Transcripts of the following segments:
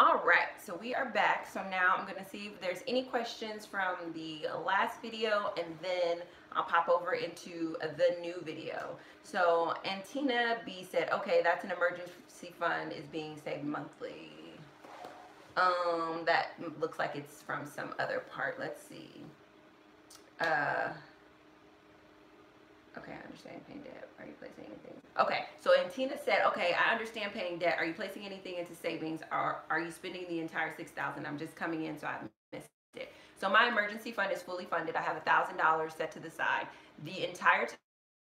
All right, so we are back. So now I'm going to see if there's any questions from the last video, and then I'll pop over into the new video. So Antina B said, okay, that's an emergency fund is being saved monthly. That looks like it's from some other part. Let's see. Okay, I understand paying debt. Are you placing anything? Okay, so Antina said, okay, I understand paying debt. Are you placing anything into savings, or are you spending the entire $6,000? I'm just coming in, so I missed it. So my emergency fund is fully funded. I have $1,000 set to the side. The entire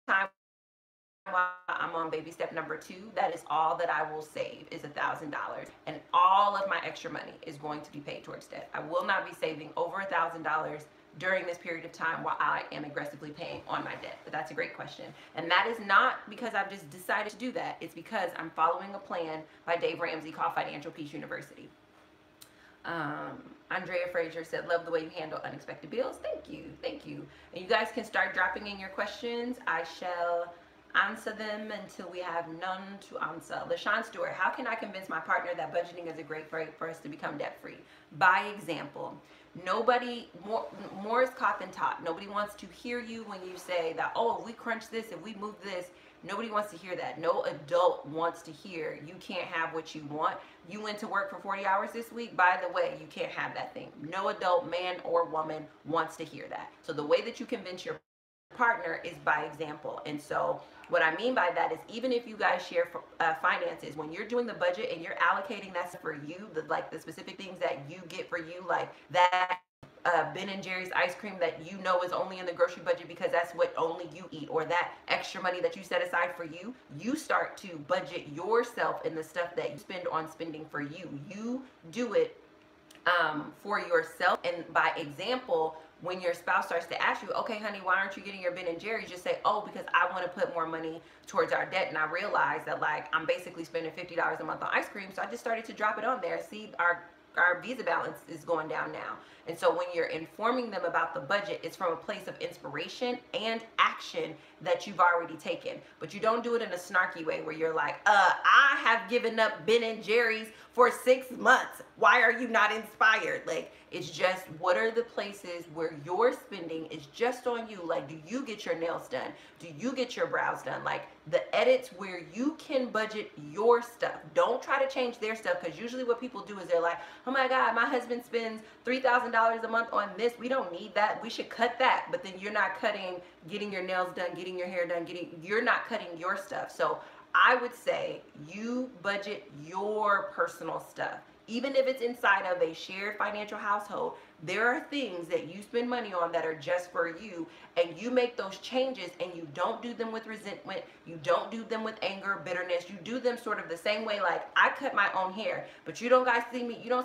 time while I'm on baby step number 2, that is all that I will save is $1,000, and all of my extra money is going to be paid towards debt. I will not be saving over $1,000 during this period of time while I am aggressively paying on my debt. But that's a great question. And that is not because I've just decided to do that. It's because I'm following a plan by Dave Ramsey called Financial Peace University. Andrea Frazier said, love the way you handle unexpected bills. Thank you. Thank you. And you guys can start dropping in your questions. I shall answer them until we have none to answer. LaShawn Stewart, how can I convince my partner that budgeting is a great way for us to become debt-free? By example. Nobody, more is caught than taught. Nobody wants to hear you when you say that, oh, if we crunch this, if we move this. Nobody wants to hear that. No adult wants to hear you can't have what you want. You went to work for 40 hours this week. By the way, you can't have that thing. No adult, man or woman, wants to hear that. So the way that you convince your partner is by example. And so what I mean by that is, even if you guys share finances, when you're doing the budget and you're allocating that for you, the specific things that you get for you, like that Ben and Jerry's ice cream that you know is only in the grocery budget because that's what only you eat, or that extra money that you set aside for you, you start to budget yourself in the stuff that you spend on spending for you. You do it for yourself, and by example, when your spouse starts to ask you, okay, honey, why aren't you getting your Ben and Jerry's? Just say, oh, because I want to put more money towards our debt, and I realized that, like, I'm basically spending $50 a month on ice cream, so I just started to drop it on there. See, our Visa balance is going down now. And so when you're informing them about the budget, it's from a place of inspiration and action that you've already taken. But you don't do it in a snarky way where you're like, I have given up Ben and Jerry's for 6 months. Why are you not inspired? Like, it's just, what are the places where your spending is just on you? Like, do you get your nails done? Do you get your brows done? Like, the edits where you can budget your stuff. Don't try to change their stuff, because usually what people do is they're like, oh my God, my husband spends $3,000 a month on this. We don't need that. We should cut that. But then you're not cutting getting your nails done, getting your hair done, you're not cutting your stuff. So I would say you budget your personal stuff. Even if it's inside of a shared financial household, there are things that you spend money on that are just for you, and you make those changes, and you don't do them with resentment, you don't do them with anger, bitterness, you do them sort of the same way. Like, I cut my own hair, but you don't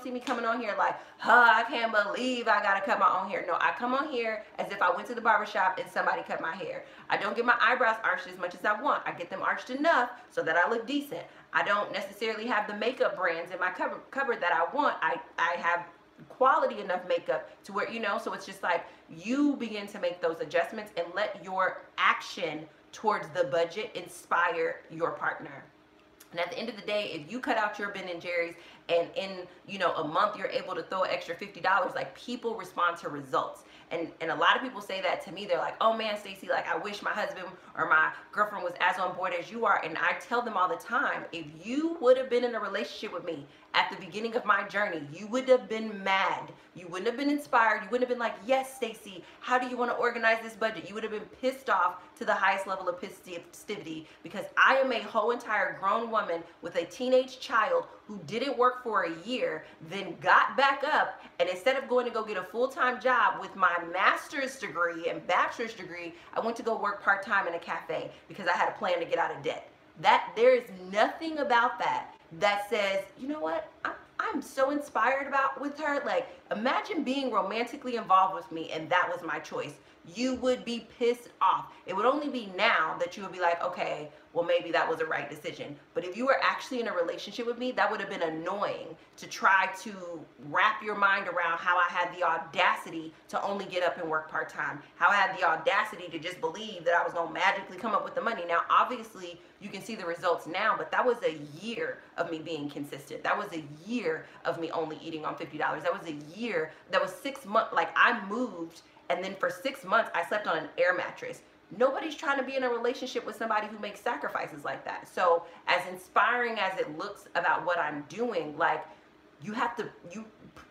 see me coming on here like, I can't believe I gotta cut my own hair. No, I come on here as if I went to the barbershop and somebody cut my hair. I don't get my eyebrows arched as much as I want. I get them arched enough so that I look decent. I don't necessarily have the makeup brands in my cupboard that I want. I have quality enough makeup to where, so it's just like, you begin to make those adjustments and let your action towards the budget inspire your partner. And at the end of the day, if you cut out your Ben and Jerry's and in, a month you're able to throw an extra $50, like, people respond to results. And a lot of people say that to me. They're like, oh man, Stacey, like, I wish my husband or my girlfriend was as on board as you are. And I tell them all the time, if you would have been in a relationship with me at the beginning of my journey, you would have been mad. You wouldn't have been inspired. You wouldn't have been like, yes, Stacey, how do you want to organize this budget? You would have been pissed off to the highest level of festivity, because I am a whole entire grown woman with a teenage child who didn't work for a year, then got back up, and instead of going to go get a full-time job with my master's degree and bachelor's degree, I went to go work part-time in a cafe because I had a plan to get out of debt. There is nothing about that says, you know what, I'm so inspired with her. Like, imagine being romantically involved with me and that was my choice. You would be pissed off. It would only be now that you would be like, okay, well, maybe that was a right decision. But if you were actually in a relationship with me, that would have been annoying to try to wrap your mind around how I had the audacity to only get up and work part-time, how I had the audacity to just believe that I was going to magically come up with the money. Now, obviously, you can see the results now, but that was a year of me being consistent. That was a year of me only eating on $50. That was a year, that was 6 months. Like, I moved, and then for 6 months, I slept on an air mattress. Nobody's trying to be in a relationship with somebody who makes sacrifices like that. So as inspiring as it looks about what I'm doing, like, you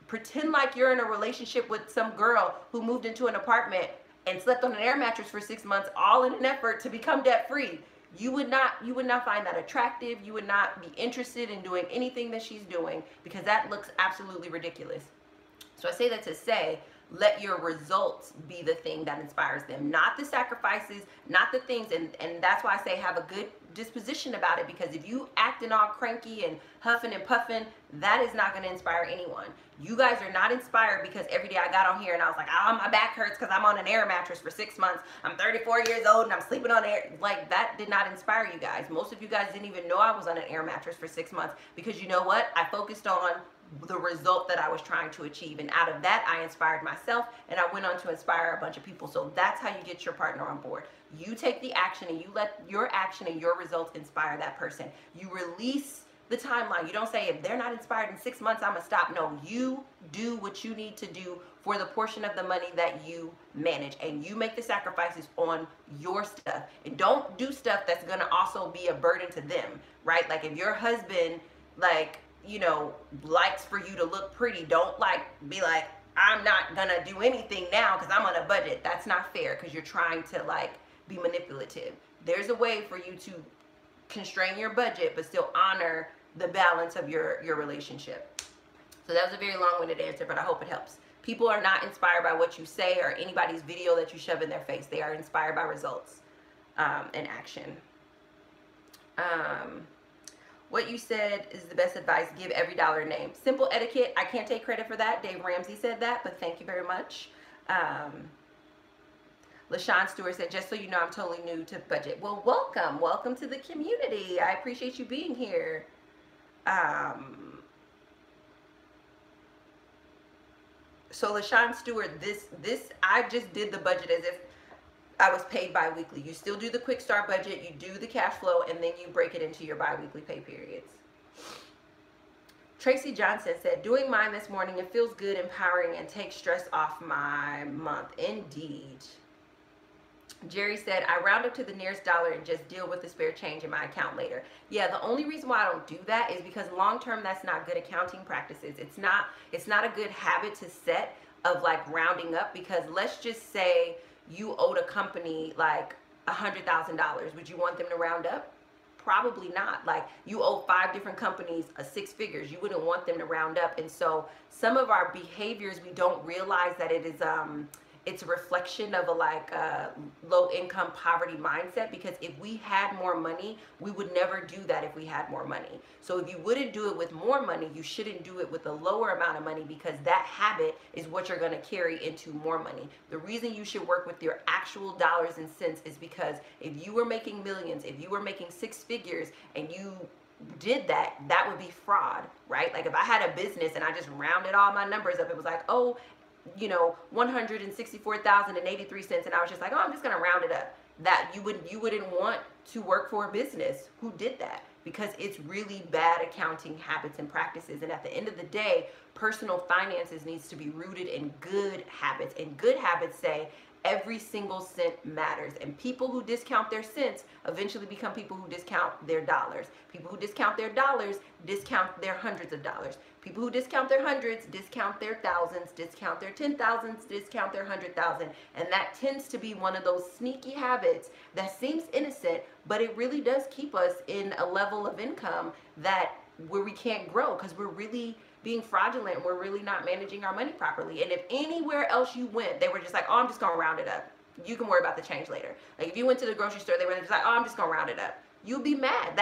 pretend like you're in a relationship with some girl who moved into an apartment and slept on an air mattress for 6 months, all in an effort to become debt free. You would not find that attractive. You would not be interested in doing anything that she's doing, because that looks absolutely ridiculous. So I say that to say, let your results be the thing that inspires them, not the sacrifices, not the things. And that's why I say have a good disposition about it, because if you acting all cranky and huffing and puffing, that is not going to inspire anyone. You guys are not inspired because every day I got on here and I was like, oh, my back hurts because I'm on an air mattress for 6 months. I'm 34 years old and I'm sleeping on air. Like, that did not inspire you guys. Most of you guys didn't even know I was on an air mattress for 6 months, because you know what? I focused on the result that I was trying to achieve, and out of that I inspired myself, and I went on to inspire a bunch of people. So that's how you get your partner on board. You take the action and you let your action and your results inspire that person. You release the timeline. You don't say, if they're not inspired in 6 months, I'm gonna stop. No, you do what you need to do for the portion of the money that you manage, and you make the sacrifices on your stuff, and don't do stuff that's gonna also be a burden to them, right? Like, if your husband, like, you know, likes for you to look pretty, don't be like, I'm not gonna do anything now because I'm on a budget. That's not fair, because you're trying to be manipulative. There's a way for you to constrain your budget but still honor the balance of your relationship. So that was a very long-winded answer, but I hope it helps. People are not inspired by what you say or anybody's video that you shove in their face. They are inspired by results and action. What you said is the best advice. Give every dollar a name. Simple etiquette. I can't take credit for that. Dave Ramsey said that, but thank you very much. LaShawn Stewart said, just so you know, I'm totally new to budget. Well, welcome. Welcome to the community. I appreciate you being here. So LaShawn Stewart, I just did the budget as if I was paid bi-weekly. You still do the quick start budget, you do the cash flow, and then you break it into your bi-weekly pay periods. Tracy Johnson said, doing mine this morning, it feels good, empowering, and takes stress off my month. Indeed. Jerry said, I round up to the nearest dollar and just deal with the spare change in my account later. Yeah, the only reason why I don't do that is because long term, that's not good accounting practices. It's not a good habit to set of rounding up, because let's just say you owed a company $100,000. Would you want them to round up? Probably not. You owe 5 different companies 6 figures. You wouldn't want them to round up. And so some of our behaviors, we don't realize that it is it's a reflection of a low income poverty mindset, because if we had more money, we would never do that if we had more money. So if you wouldn't do it with more money, you shouldn't do it with a lower amount of money, because that habit is what you're going to carry into more money. The reason you should work with your actual dollars and cents is because if you were making millions, if you were making 6 figures and you did that, that would be fraud, right? Like, if I had a business and I just rounded all my numbers up, it was like, oh, you know, $164,083, and I was just like, oh, I'm just gonna round it up. That you wouldn't want to work for a business who did that, because it's really bad accounting habits and practices. And at the end of the day, personal finances needs to be rooted in good habits, and good habits say every single cent matters. And people who discount their cents eventually become people who discount their dollars. People who discount their dollars discount their hundreds of dollars. People who discount their hundreds discount their thousands, discount their 10,000s, discount their 100,000. And that tends to be one of those sneaky habits that seems innocent, but it really does keep us in a level of income where we can't grow, because we're really being fraudulent. We're really not managing our money properly. And if anywhere else you went, they were just like, oh, I'm just gonna round it up. You can worry about the change later. Like, if you went to the grocery store, they were just like, oh, I'm just gonna round it up. You'll be mad.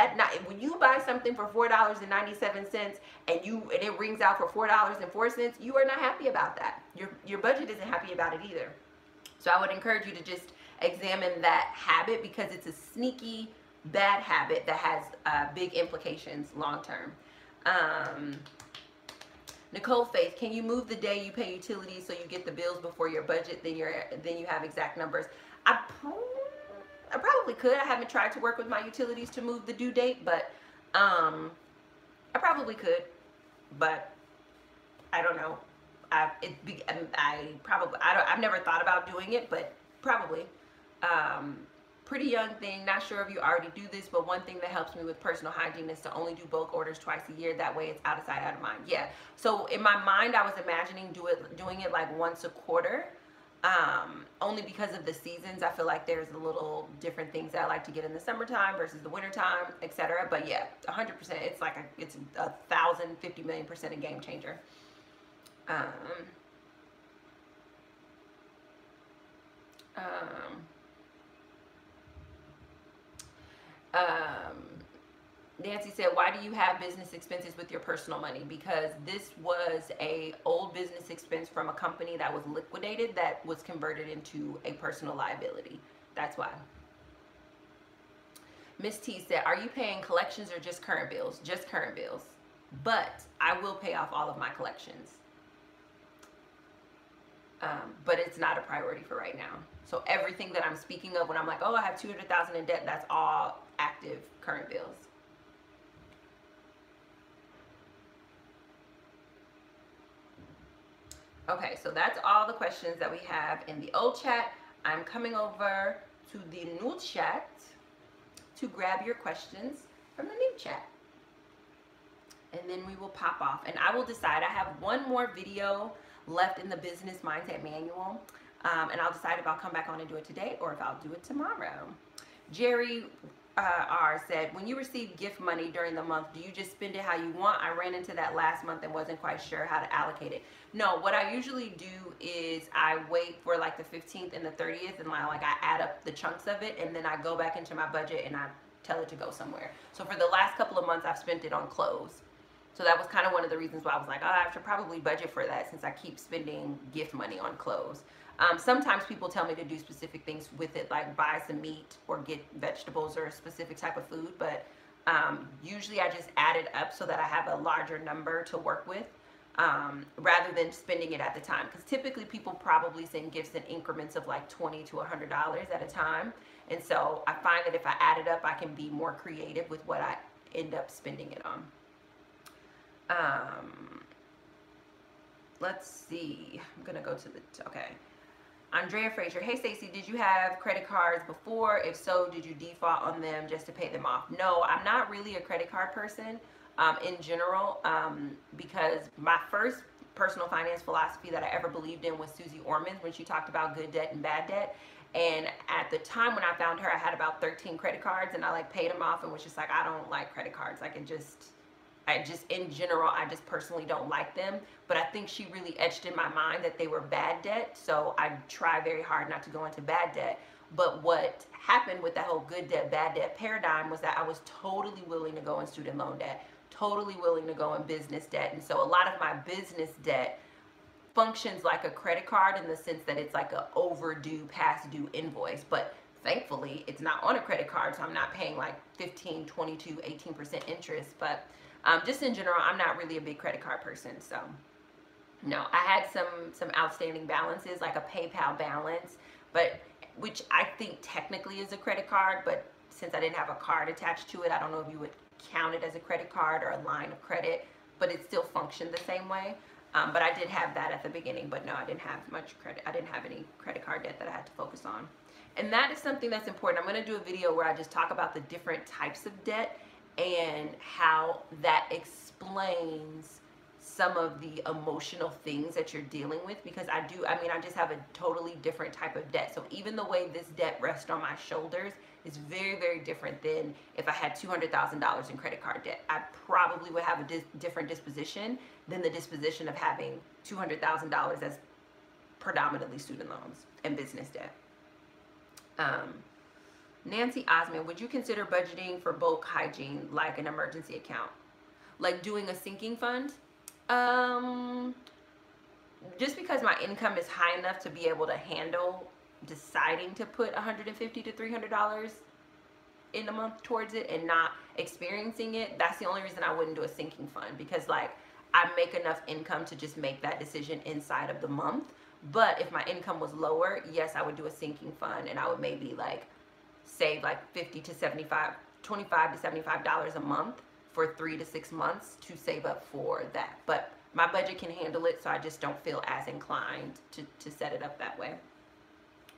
When you buy something for $4.97 and it rings out for $4.04, you are not happy about that. Your budget isn't happy about it either. So I would encourage you to just examine that habit, because it's a sneaky bad habit that has big implications long term. Um, Nicole Faith, can you move the day you pay utilities so you get the bills before your budget? Then you have exact numbers. I, I probably could. I haven't tried to work with my utilities to move the due date, but I probably could. But I don't know. I've never thought about doing it, but probably. Pretty young thing, not sure if you already do this, but one thing that helps me with personal hygiene is to only do bulk orders twice a year. That way it's out of sight, out of mind. Yeah. So in my mind, I was imagining doing it like once a quarter. Only because of the seasons. I feel like there's a little different things that I like to get in the summertime versus the wintertime, etc. But yeah, 100%. It's like it's 1,050 million% a game changer. Um, um, Nancy said, why do you have business expenses with your personal money? Because this was a old business expense from a company that was liquidated that was converted into a personal liability. That's why. Miss T said, are you paying collections or just current bills? Just current bills. But I will pay off all of my collections. But it's not a priority for right now. So everything that I'm speaking of when I'm like, oh, I have $200,000 in debt, that's all active current bills. Okay, so that's all the questions that we have in the old chat. I'm coming over to the new chat to grab your questions from the new chat. And then we will pop off. And I will decide. I have one more video left in the business mindset manual. And I'll decide if I'll come back on and do it today or if I'll do it tomorrow. Jerry R said, when you receive gift money during the month, do you just spend it how you want? I ran into that last month and wasn't quite sure how to allocate it. No, what I usually do is I wait for like the 15th and the 30th and I add up the chunks of it, and then I go back into my budget and I tell it to go somewhere. So for the last couple of months, I've spent it on clothes. So that was kind of one of the reasons why I was like, oh, I should probably budget for that since I keep spending gift money on clothes. Sometimes people tell me to do specific things with it, like buy some meat or get vegetables or a specific type of food. But usually I just add it up so that I have a larger number to work with rather than spending it at the time. Because typically people probably send gifts in increments of like $20 to $100 at a time. And so I find that if I add it up, I can be more creative with what I end up spending it on. Let's see. I'm going to go to the, okay. Andrea Frazier, hey Stacey, did you have credit cards before? If so, did you default on them just to pay them off? No, I'm not really a credit card person in general because my first personal finance philosophy that I ever believed in was Susie Orman's when she talked about good debt and bad debt. And at the time when I found her, I had about 13 credit cards and I like paid them off and was just like, I don't like credit cards. Like in general, I just personally don't like them. But I think she really etched in my mind that they were bad debt. So I try very hard not to go into bad debt. But what happened with that whole good debt, bad debt paradigm was that I was totally willing to go in student loan debt, totally willing to go in business debt. And so a lot of my business debt functions like a credit card in the sense that it's like a overdue, past due invoice. But thankfully, it's not on a credit card, so I'm not paying like 15, 22, 18% interest. But just in general, I'm not really a big credit card person. So no, I had some outstanding balances, like a PayPal balance, but which I think technically is a credit card, but since I didn't have a card attached to it, I don't know if you would count it as a credit card or a line of credit, but it still functioned the same way. But I did have that at the beginning, but no, I didn't have much credit. I didn't have any credit card debt that I had to focus on. And that is something that's important. I'm going to do a video where I just talk about the different types of debt and how that explains some of the emotional things that you're dealing with, because I just have a totally different type of debt. So even the way this debt rests on my shoulders is very, very different than if I had $200,000 in credit card debt. I probably would have a different disposition than the disposition of having $200,000 as predominantly student loans and business debt. Nancy Osmond, would you consider budgeting for bulk hygiene like an emergency account? Like doing a sinking fund? Just because my income is high enough to be able to handle deciding to put $150 to $300 in a month towards it and not experiencing it, that's the only reason I wouldn't do a sinking fund, because like I make enough income to just make that decision inside of the month. But if my income was lower, yes, I would do a sinking fund, and I would maybe like save like 50 to 75, $25 to $75 a month for 3 to 6 months to save up for that. But my budget can handle it, so I just don't feel as inclined to set it up that way.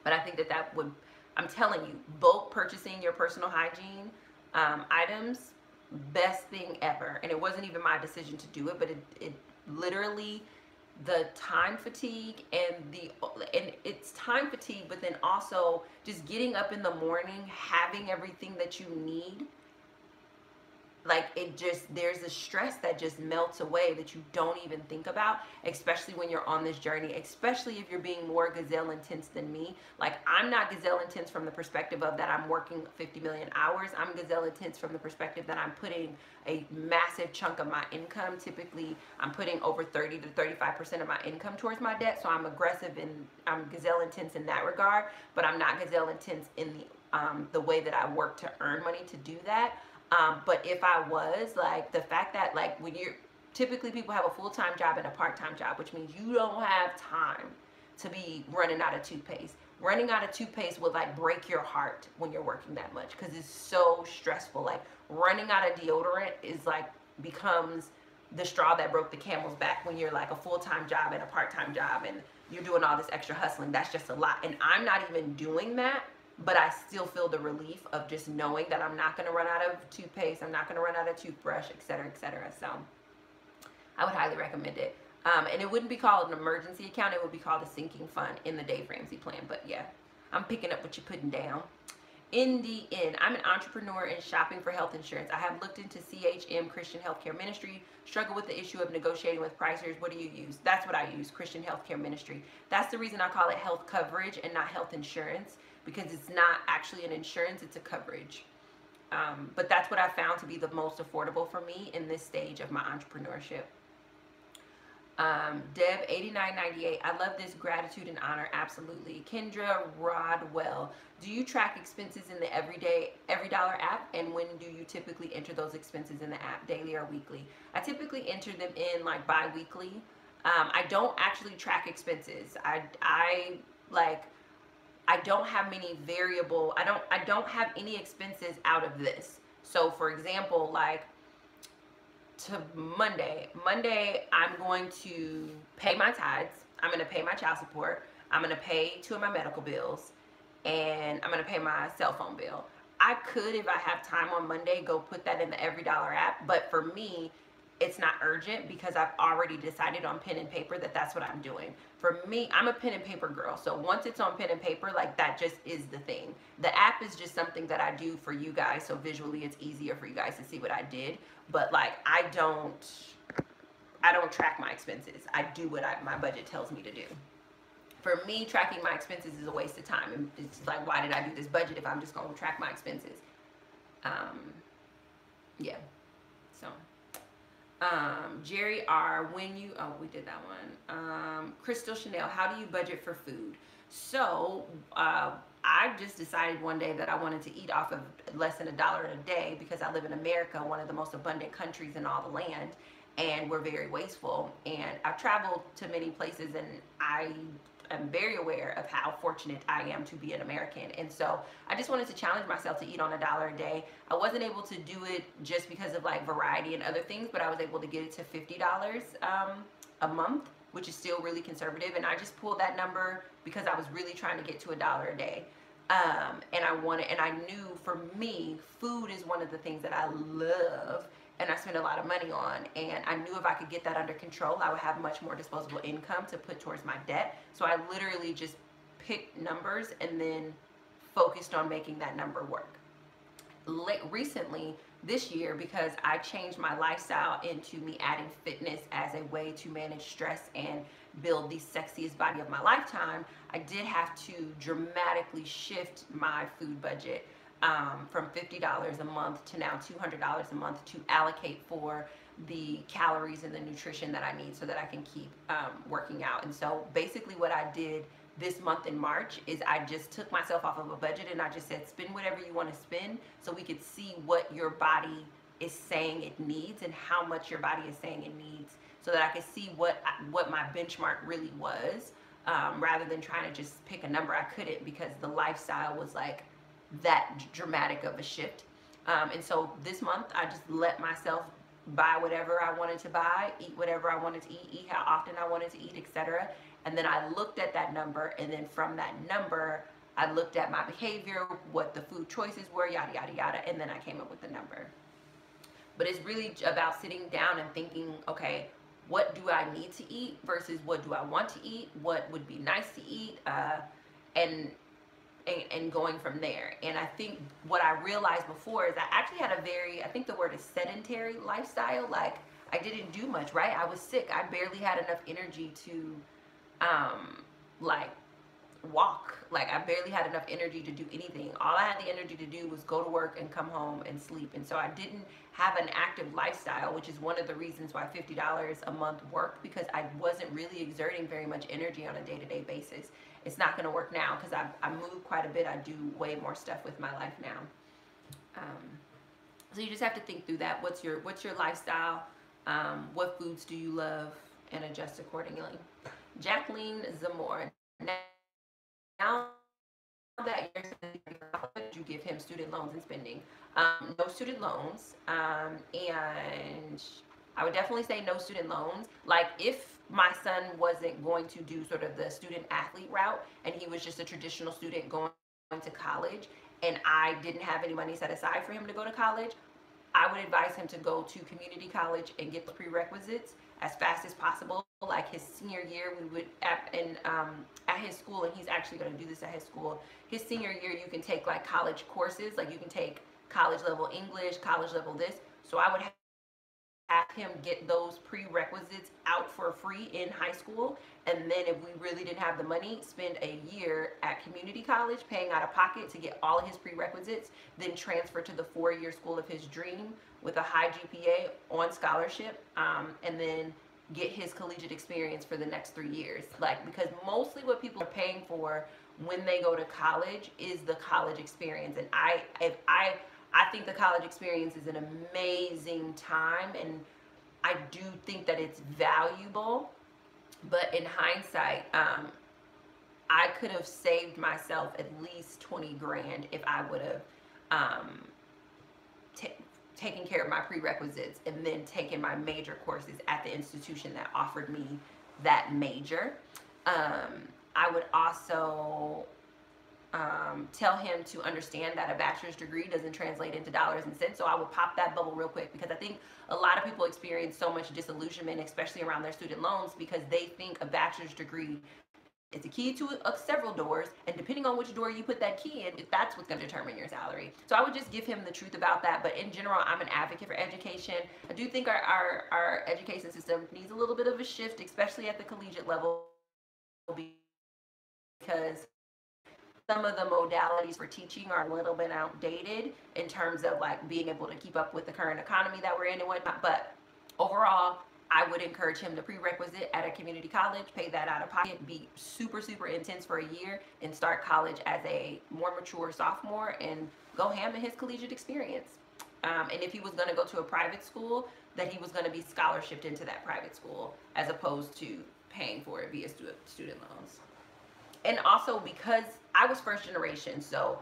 But I think that would, I'm telling you, bulk purchasing your personal hygiene items, best thing ever. And it wasn't even my decision to do it, but it literally, the time fatigue and it's time fatigue, but then also just getting up in the morning, having everything that you need, like it just, there's a stress that just melts away that you don't even think about, especially when you're on this journey, especially if you're being more gazelle intense than me. Like I'm not gazelle intense from the perspective of that I'm working 50 million hours. I'm gazelle intense from the perspective that I'm putting a massive chunk of my income. Typically I'm putting over 30 to 35% of my income towards my debt. So I'm aggressive and I'm gazelle intense in that regard, but I'm not gazelle intense in the way that I work to earn money to do that. But if I was, like, the fact that, like, when you're, typically people have a full-time job and a part-time job, which means you don't have time to be running out of toothpaste. Running out of toothpaste would, like, break your heart when you're working that much, because it's so stressful. Like, running out of deodorant is, like, becomes the straw that broke the camel's back when you're, like, a full-time job and a part-time job and you're doing all this extra hustling. That's just a lot. And I'm not even doing that. But I still feel the relief of just knowing that I'm not going to run out of toothpaste, I'm not going to run out of toothbrush, etc., etc. So I would highly recommend it. And it wouldn't be called an emergency account. It would be called a sinking fund in the Dave Ramsey plan. But yeah, I'm picking up what you're putting down. In the end, I'm an entrepreneur in shopping for health insurance. I have looked into CHM, Christian Healthcare Ministry, struggle with the issue of negotiating with pricers. What do you use? That's what I use, Christian Healthcare Ministry. That's the reason I call it health coverage and not health insurance, because it's not actually an insurance, it's a coverage. But that's what I found to be the most affordable for me in this stage of my entrepreneurship. Deb 8998, I love this gratitude and honor. Absolutely. Kendra Rodwell, do you track expenses in the Every Dollar app, and when do you typically enter those expenses in the app, daily or weekly? I typically enter them in like bi-weekly. I don't actually track expenses. I don't have many variable, I don't have any expenses out of this. So for example, like to Monday, I'm going to pay my tithes, I'm going to pay my child support, I'm going to pay 2 of my medical bills, and I'm going to pay my cell phone bill. I could, if I have time on Monday, go put that in the Every Dollar app, but for me, it's not urgent because I've already decided on pen and paper that that's what I'm doing. For me, I'm a pen and paper girl. So once it's on pen and paper, like that just is the thing. The app is just something that I do for you guys. So visually it's easier for you guys to see what I did. But like, I don't track my expenses. I do what my budget tells me to do. For me, tracking my expenses is a waste of time. And it's like, why did I do this budget if I'm just going to track my expenses? Yeah. So. Jerry R, we did that one. Crystal Chanel, how do you budget for food? So, I just decided one day that I wanted to eat off of less than $1 a day because I live in America, one of the most abundant countries in all the land, and we're very wasteful. And I've traveled to many places, and I am very aware of how fortunate I am to be an American. And so I just wanted to challenge myself to eat on $1 a day. I wasn't able to do it just because of like variety and other things, but I was able to get it to $50 a month, which is still really conservative. And I just pulled that number because I was really trying to get to $1 a day. And I knew for me, food is one of the things that I love and I spend a lot of money on, and I knew if I could get that under control, I would have much more disposable income to put towards my debt. So I literally just picked numbers and then focused on making that number work. Recently, this year, because I changed my lifestyle into me adding fitness as a way to manage stress and build the sexiest body of my lifetime, I did have to dramatically shift my food budget from $50 a month to now $200 a month to allocate for the calories and the nutrition that I need so that I can keep working out. And so basically what I did this month in March is I just took myself off of a budget and I just said, spend whatever you want to spend so we could see what your body is saying it needs and how much your body is saying it needs, so that I could see what my benchmark really was, rather than trying to just pick a number. I couldn't, because the lifestyle was like that dramatic of a shift. And so this month I just let myself buy whatever I wanted to buy, eat whatever I wanted to eat how often I wanted to eat, etc. And then I looked at that number, and then from that number I looked at my behavior, what the food choices were, yada yada yada, and then I came up with the number. But it's really about sitting down and thinking, okay, what do I need to eat versus what do I want to eat, what would be nice to eat, and going from there. And I think what I realized before is I actually had a very, I think the word is sedentary lifestyle. Like, I didn't do much, right? I was sick. I barely had enough energy to like walk. Like, I barely had enough energy to do anything. All I had the energy to do was go to work and come home and sleep. And so I didn't have an active lifestyle, which is one of the reasons why $50 a month worked, because I wasn't really exerting very much energy on a day-to-day basis. It's not going to work now because I move quite a bit. I do way more stuff with my life now. So you just have to think through that. What's your lifestyle? What foods do you love? And adjust accordingly. Jacqueline Zamora. Now that you're studying college, you give him student loans and spending. No student loans. And I would definitely say no student loans. Like, if my son wasn't going to do sort of the student athlete route and he was just a traditional student going to college, and I didn't have any money set aside for him to go to college, I would advise him to go to community college and get the prerequisites as fast as possible. Like, his senior year, we would at his school, and he's actually going to do this at his school. His senior year, you can take like college courses, like you can take college level English, college level this. So I would have him get those prerequisites out for free in high school, and then if we really didn't have the money, spend a year at community college paying out of pocket to get all of his prerequisites, then transfer to the 4-year school of his dream with a high GPA on scholarship, and then get his collegiate experience for the next 3 years. Like, because mostly what people are paying for when they go to college is the college experience. And I think the college experience is an amazing time, and I do think that it's valuable. But in hindsight, I could have saved myself at least 20 grand if I would have taken care of my prerequisites and then taken my major courses at the institution that offered me that major. I would also tell him to understand that a bachelor's degree doesn't translate into dollars and cents. So I would pop that bubble real quick, because I think a lot of people experience so much disillusionment, especially around their student loans, because they think a bachelor's degree is a key to several doors, and depending on which door you put that key in, that's what's going to determine your salary. So I would just give him the truth about that. But in general, I'm an advocate for education. I do think our education system needs a little bit of a shift, especially at the collegiate level, because some of the modalities for teaching are a little bit outdated in terms of like being able to keep up with the current economy that we're in and whatnot. But overall, I would encourage him to prerequisite at a community college, pay that out of pocket, be super, super intense for a year, and start college as a more mature sophomore and go ham in his collegiate experience. And if he was going to go to a private school, that he was going to be scholarshiped into that private school as opposed to paying for it via student loans. And also, because I was first generation, so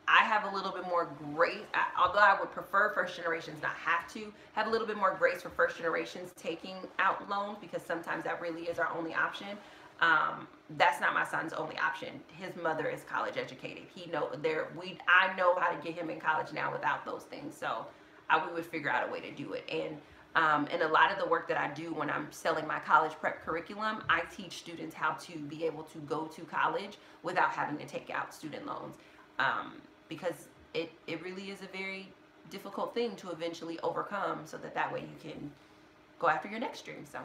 I have a little bit more grace, although I would prefer first generations not have to, have a little bit more grace for first generations taking out loans, because sometimes that really is our only option. That's not my son's only option. His mother is college educated. I know how to get him in college now without those things. So we would figure out a way to do it. And a lot of the work that I do when I'm selling my college prep curriculum, I teach students how to be able to go to college without having to take out student loans. Because it really is a very difficult thing to eventually overcome, so that way you can go after your next dream. So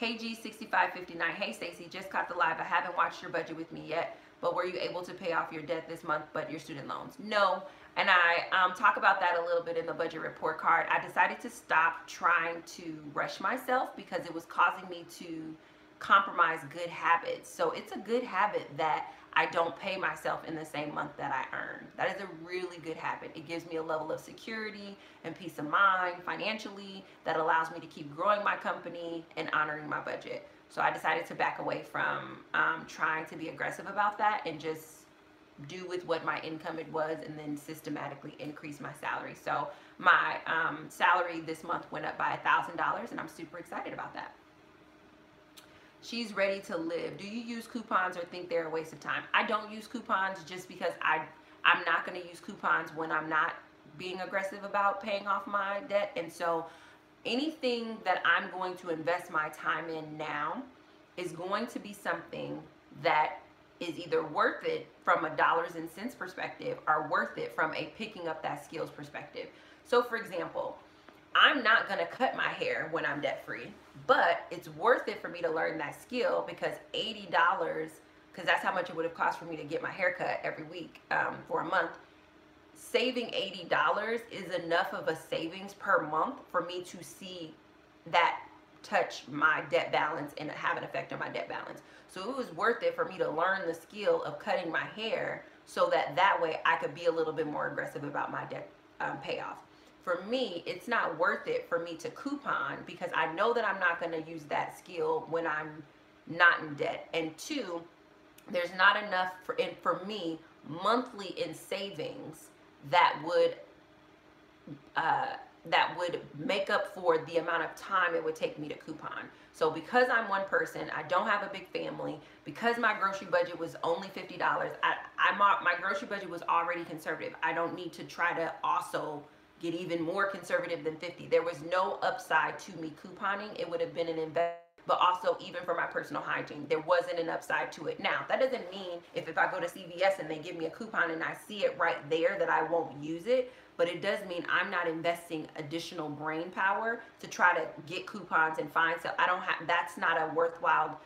KG6559, hey Stacey, just caught the live. I haven't watched your budget with me yet, but were you able to pay off your debt this month but your student loans? No. And I talk about that a little bit in the budget report card. I decided to stop trying to rush myself because it was causing me to compromise good habits. So it's a good habit that I don't pay myself in the same month that I earn. That is a really good habit. It gives me a level of security and peace of mind financially that allows me to keep growing my company and honoring my budget. So I decided to back away from trying to be aggressive about that and just do with what my income it was, and then systematically increase my salary. So my salary this month went up by $1,000, and I'm super excited about that. She's ready to live. Do you use coupons or think they're a waste of time? I don't use coupons just because I'm not going to use coupons when I'm not being aggressive about paying off my debt. And so anything that I'm going to invest my time in now is going to be something that is either worth it from a dollars and cents perspective or worth it from a picking up that skills perspective. So for example, I'm not going to cut my hair when I'm debt free, but it's worth it for me to learn that skill because $80, because that's how much it would have cost for me to get my hair cut every week for a month. Saving $80 is enough of a savings per month for me to see that touch my debt balance and have an effect on my debt balance. So it was worth it for me to learn the skill of cutting my hair so that way I could be a little bit more aggressive about my debt payoff. For me, it's not worth it for me to coupon because I know that I'm not going to use that skill when I'm not in debt. And two, there's not enough for me monthly in savings that would make up for the amount of time it would take me to coupon. So because I'm one person, I don't have a big family, because my grocery budget was only $50, my grocery budget was already conservative. I don't need to try to also get even more conservative than 50. There was no upside to me couponing. It would have been an investment. But also, even for my personal hygiene, there wasn't an upside to it. Now, that doesn't mean if I go to CVS and they give me a coupon and I see it right there that I won't use it. But it does mean I'm not investing additional brain power to try to get coupons and find stuff. That's not a worthwhile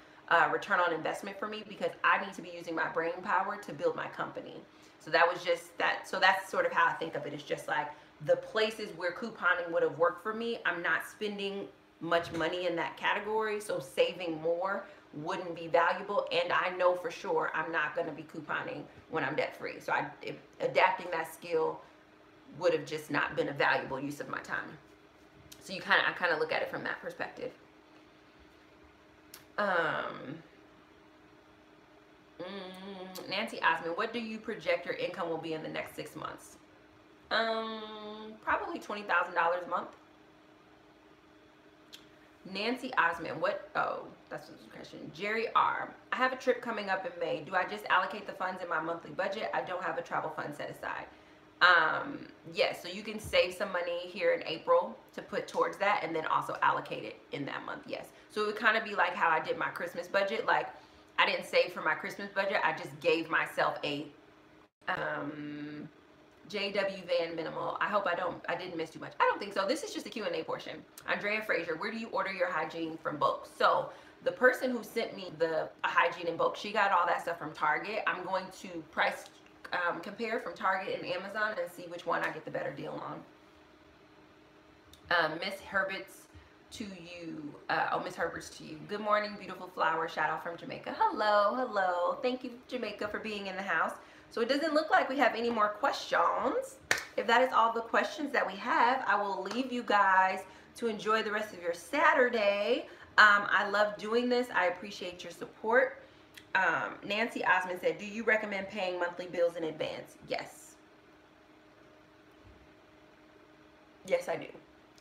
return on investment for me because I need to be using my brain power to build my company. So that was just that. So that's sort of how I think of it. It's just like the places where couponing would have worked for me, I'm not spending much money in that category, so saving more wouldn't be valuable, and I know for sure I'm not going to be couponing when I'm debt free. So adapting that skill would have just not been a valuable use of my time. So I kind of look at it from that perspective. Nancy asked me, what do you project your income will be in the next 6 months? Probably $20,000 a month. Nancy Osman, that's the question. Jerry R, I have a trip coming up in May. Do I just allocate the funds in my monthly budget? I don't have a travel fund set aside. Yes, so you can save some money here in April to put towards that and then also allocate it in that month, yes. So it would kind of be like how I did my Christmas budget. Like, I didn't save for my Christmas budget. I just gave myself a JW Van Minimal. I hope I didn't miss too much. I don't think so. This is just the Q&A portion. Andrea Frazier, where do you order your hygiene from bulk? So the person who sent me the hygiene in bulk, she got all that stuff from Target. I'm going to price compare from Target and Amazon and see which one I get the better deal on. Miss Herbert's to you. Miss Herbert's to you. Good morning, beautiful flower. Shout out from Jamaica. Hello. Thank you, Jamaica, for being in the house. So it doesn't look like we have any more questions. If that is all the questions that we have, I will leave you guys to enjoy the rest of your Saturday. I love doing this. I appreciate your support. Nancy Osmond said, do you recommend paying monthly bills in advance? Yes. Yes, I do.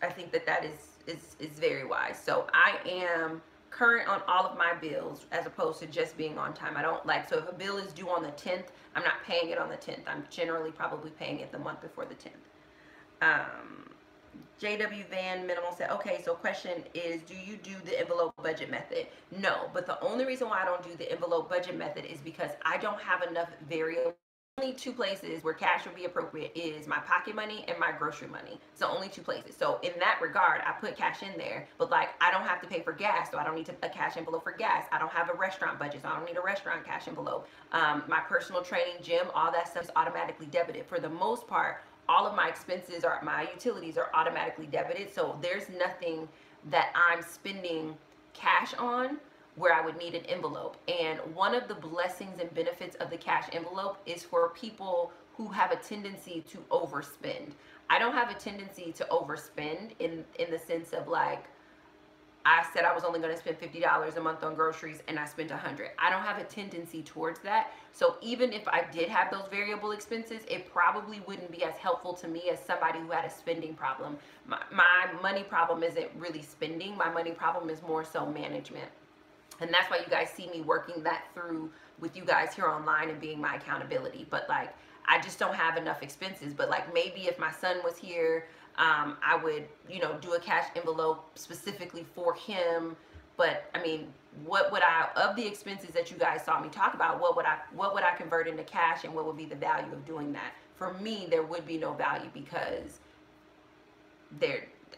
I think that is very wise. So I am current on all of my bills as opposed to just being on time. I don't like, so if a bill is due on the 10th, I'm not paying it on the 10th. I'm generally probably paying it the month before the 10th. JW Van Minimal said, okay, so question is, do you do the envelope budget method? No, but the only reason why I don't do the envelope budget method is because I don't have enough variables. Only two places where cash would be appropriate is my pocket money and my grocery money. It's the only two places. So in that regard, I put cash in there, but like I don't have to pay for gas, so I don't need a cash envelope for gas. I don't have a restaurant budget, so I don't need a restaurant cash envelope. My personal training, gym, all that stuff is automatically debited. For the most part, all of my expenses my utilities are automatically debited. So there's nothing that I'm spending cash on. where I would need an envelope. And one of the blessings and benefits of the cash envelope is for people who have a tendency to overspend. I don't have a tendency to overspend in the sense of like, I said I was only going to spend $50 a month on groceries and I spent $100. I don't have a tendency towards that. So even if I did have those variable expenses, it probably wouldn't be as helpful to me as somebody who had a spending problem. My money problem isn't really spending. My money problem is more so management. And that's why you guys see me working that through with you guys here online and being my accountability. But like, I just don't have enough expenses. But like, maybe if my son was here, I would, you know, do a cash envelope specifically for him. But I mean, what would I, of the expenses that you guys saw me talk about, what would I convert into cash, and what would be the value of doing that? For me, there would be no value, because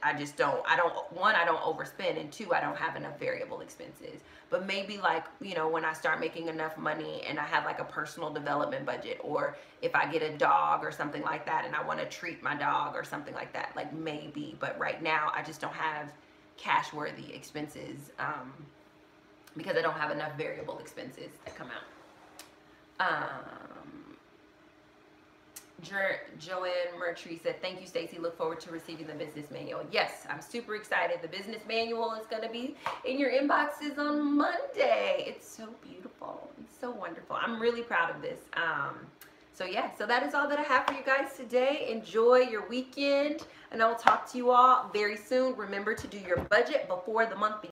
I don't overspend, and two, I don't have enough variable expenses. But maybe like, you know, when I start making enough money and I have like a personal development budget, or if I get a dog or something like that and I want to treat my dog or something like that, like maybe. But right now I just don't have cash worthy expenses, because I don't have enough variable expenses that come out. Joanne Murtry said, thank you, Stacey. Look forward to receiving the business manual. Yes, I'm super excited. The business manual is going to be in your inboxes on Monday. It's so beautiful. It's so wonderful. I'm really proud of this. So yeah, so that is all that I have for you guys today. Enjoy your weekend, and I will talk to you all very soon. Remember to do your budget before the month begins.